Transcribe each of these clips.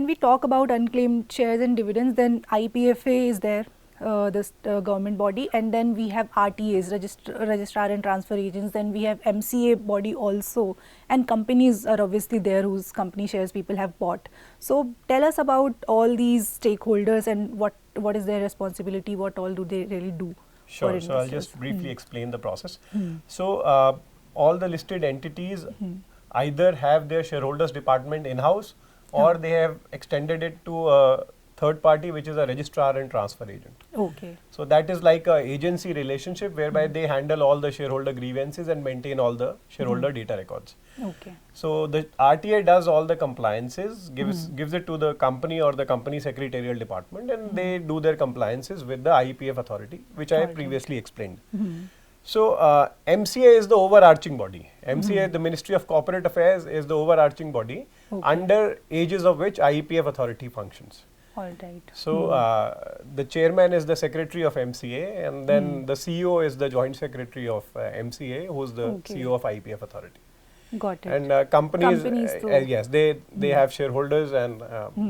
when we talk about unclaimed shares and dividends, then IEPFA is there, this government body, and then we have RTAs, registrar and transfer agents, then we have MCA body also, and companies are obviously there whose company shares people have bought. So tell us about all these stakeholders and what is their responsibility, what all do they really do? Sure, so I'll just briefly explain the process. So all the listed entities either have their shareholders department in-house or they have extended it to a third party, which is a registrar and transfer agent. Okay. So that is like a agency relationship whereby they handle all the shareholder grievances and maintain all the shareholder data records. Okay. So the RTA does all the compliances, gives it to the company or the company secretarial department, and they do their compliances with the IEPF authority, which I previously explained. So MCA is the overarching body. MCA, the Ministry of Corporate Affairs, is the overarching body under aegis of which IEPF authority functions. All right. So the chairman is the secretary of MCA, and then the CEO is the joint secretary of MCA, who is the CEO of IEPF authority. Got it. And companies yes, they have shareholders, and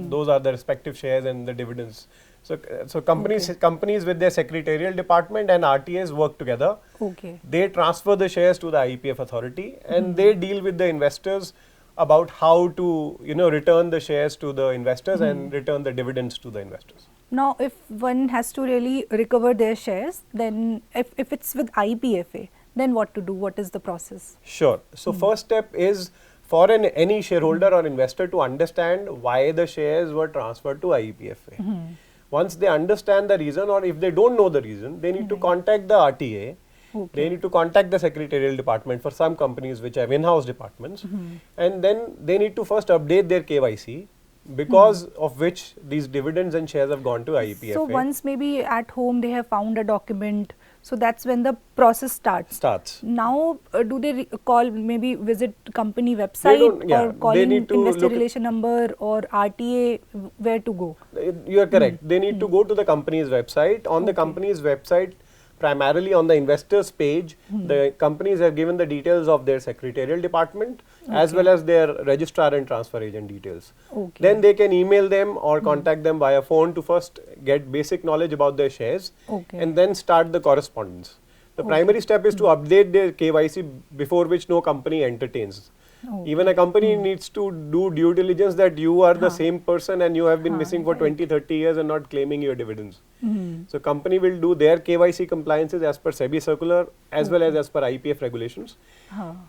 those are the respective shares and the dividends. So companies with their secretarial department and RTAs work together. Okay. They transfer the shares to the IEPF authority, and they deal with the investors about how to return the shares to the investors and return the dividends to the investors. Now, if one has to really recover their shares, then if it's with IEPFA, then what to do? What is the process? Sure. So first step is for any shareholder or investor to understand why the shares were transferred to IEPFA. Once they understand the reason, or if they don't know the reason, they need to contact the RTA. They need to contact the secretarial department for some companies which have in-house departments, and then they need to first update their KYC, because of which these dividends and shares have gone to IEPFA. So once maybe at home they have found a document, so that's when the process starts. Now do they maybe visit company website or call in investor relation number or RTA, where to go? You are correct. They need to go to the company's website. On the company's website, primarily on the investors page, the companies have given the details of their secretarial department as well as their registrar and transfer agent details. Then they can email them or contact them via phone to first get basic knowledge about their shares and then start the correspondence. The primary step is to update their KYC, before which no company entertains. Even a company needs to do due diligence that you are the same person and you have been missing for 20-30 years and not claiming your dividends. So company will do their KYC compliances as per SEBI circular as well as per IEPF regulations.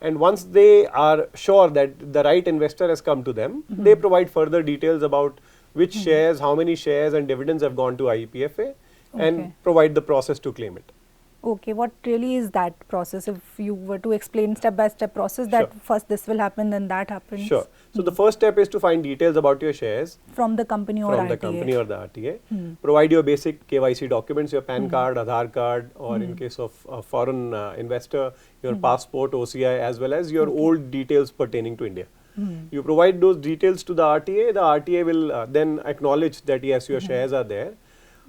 And once they are sure that the right investor has come to them, they provide further details about which shares, how many shares and dividends have gone to IEPFA and provide the process to claim it. Okay, what really is that process? If you were to explain step-by-step process, that first this will happen, then that happens. Sure. So the first step is to find details about your shares from the company or RTA. Provide your basic KYC documents, your PAN card, Aadhaar card, or in case of a foreign investor, your passport, OCI, as well as your old details pertaining to India. You provide those details to the RTA. The RTA will then acknowledge that yes, your shares are there.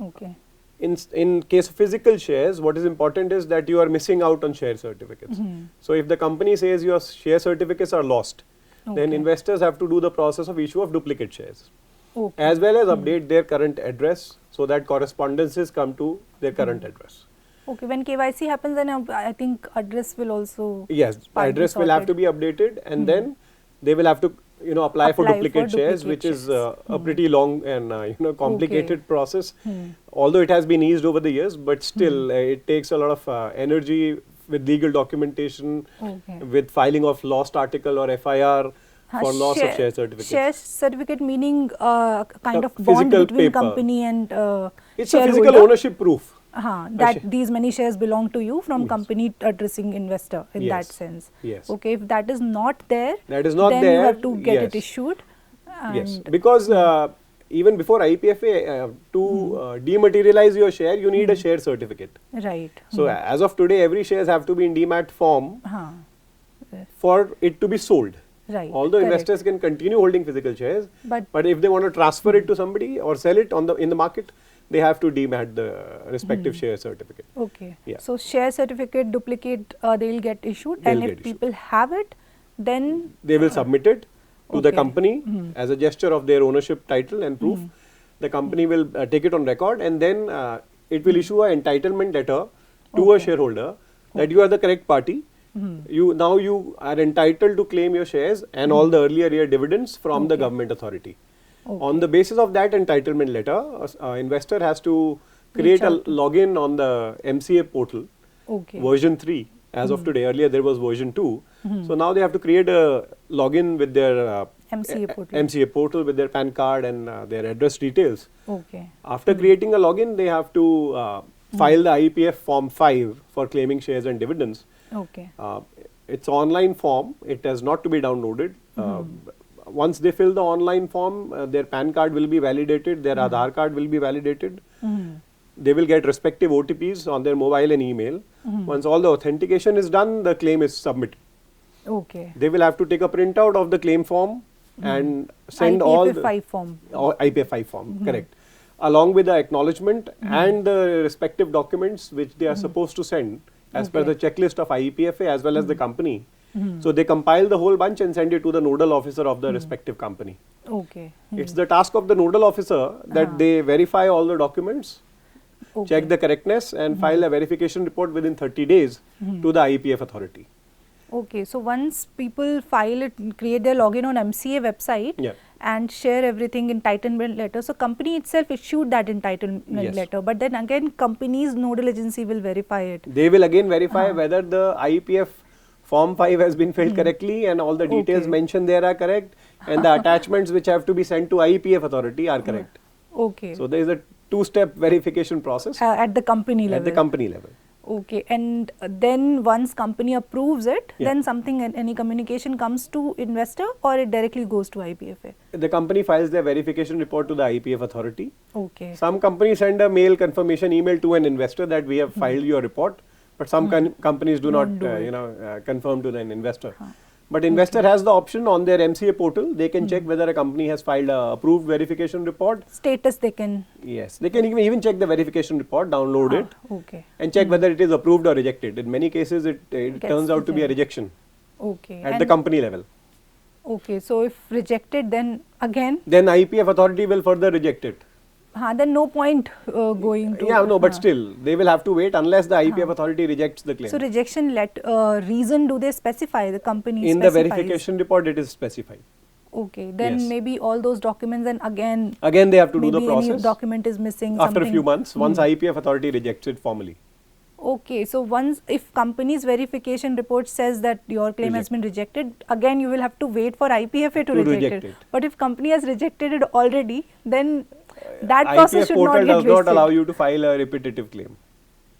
Okay. In case of physical shares, what is important is that you are missing out on share certificates. So if the company says your share certificates are lost, then investors have to do the process of issue of duplicate shares, as well as update their current address so that correspondences come to their current address. Okay, when KYC happens, then I think address will also address will have to be updated, and then they will have to apply for duplicate shares, which is a pretty long and complicated process. Although it has been eased over the years, but still it takes a lot of energy with legal documentation, with filing of lost article or FIR for loss of share certificate. Share certificate meaning kind of bond between paper. Company and it's a physical ownership proof. That these many shares belong to you from company addressing investor in that sense. Okay, if that is not there, then you have to get it issued. Because even before IEPFA, to dematerialize your share, you need a share certificate. Right. So as of today, every shares have to be in demat form for it to be sold. Right. Although investors can continue holding physical shares, but if they want to transfer it to somebody or sell it in the market, they have to demat the respective share certificate. Okay. So share certificate duplicate they will get issued, and if people have it, then they will submit it. to the Okay. company as a gesture of their ownership title and proof. The company will take it on record, and then it will issue an entitlement letter to a Okay. shareholder that you are the correct party. You are entitled to claim your shares and all the earlier year dividends from the Okay. government authority. Okay. On the basis of that entitlement letter, investor has to create a out to- login on the MCA portal, Okay. version 3 as of today. Earlier there was version 2. So now they have to create a login with their MCA portal. MCA portal with their PAN card and their address details. Okay. After creating a login, they have to file the IEPF form 5 for claiming shares and dividends. Okay. It's online form. It has not to be downloaded. Once they fill the online form, their PAN card will be validated, their Aadhaar card will be validated. They will get respective OTPs on their mobile and email. Once all the authentication is done, the claim is submitted. Okay. They will have to take a printout of the claim form and send all IEPF the 5 form. IPF 5 form, correct, along with the acknowledgement and the respective documents which they are supposed to send as per the checklist of IEPFA as well as the company. So they compile the whole bunch and send it to the nodal officer of the respective company. Okay. It's the task of the nodal officer that they verify all the documents, check the correctness and file a verification report within 30 days to the IEPF authority. Okay, so once people file it, create their login on MCA website Yeah. and share everything entitlement letter, so company itself issued that entitlement Yes. letter, but then again company's nodal agency will verify it. They will again verify whether the IEPF form 5 has been filled correctly and all the details Okay. mentioned there are correct and the attachments which have to be sent to IEPF authority are correct. Okay. So there is a two-step verification process At the company level. at the company level. Okay, and then once company approves it, Yeah. then something, any communication comes to investor or it directly goes to IPFA? The company files their verification report to the IEPF authority. Okay. Some companies send a mail confirmation email to an investor that we have filed your report, but some companies do not, do it. confirm to an investor. But investor has the option on their MCA portal. They can check whether a company has filed a approved verification report. Status they can. Yes, they can even check the verification report, download it, Okay. and check whether it is approved or rejected. In many cases, it Gets turns out to be a rejected. rejection Okay. at the company level. Okay, so if rejected, then again, Then IPF authority will further reject it. then no point going to. Yeah, no, but still, they will have to wait unless the IPF authority rejects the claim. So rejection reason do they specify, the company In the specifies? verification report, it is specified. Okay, then Yes. maybe all those documents and again Again, they have to do maybe the process any document is missing. after a something. few months, once IPF authority rejects it formally. Okay, so once if company's verification report says that your claim has been rejected, again you will have to wait for IPFA to reject it. But if company has rejected it already, then that process IPF should portal not get does not wasted. allow you to file a repetitive claim.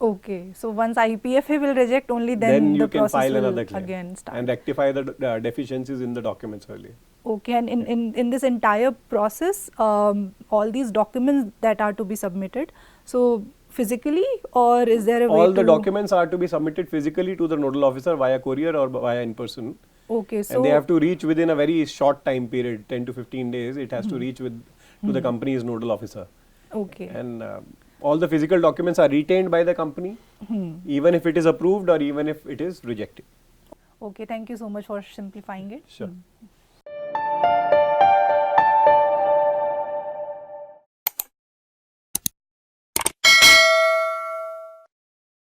Okay, so once IPFA will reject, only then you the can process file will another claim again start. and rectify the deficiencies in the documents earlier. Okay, and in this entire process, all these documents that are to be submitted, so physically or is there a way All the to- documents are to be submitted physically to the nodal officer via courier or via in person. Okay, so And they have to reach within a very short time period, 10 to 15 days. It has to reach to the company's nodal officer. okay. And all the physical documents are retained by the company, even if it is approved or even if it is rejected. Okay, thank you so much for simplifying it. Sure.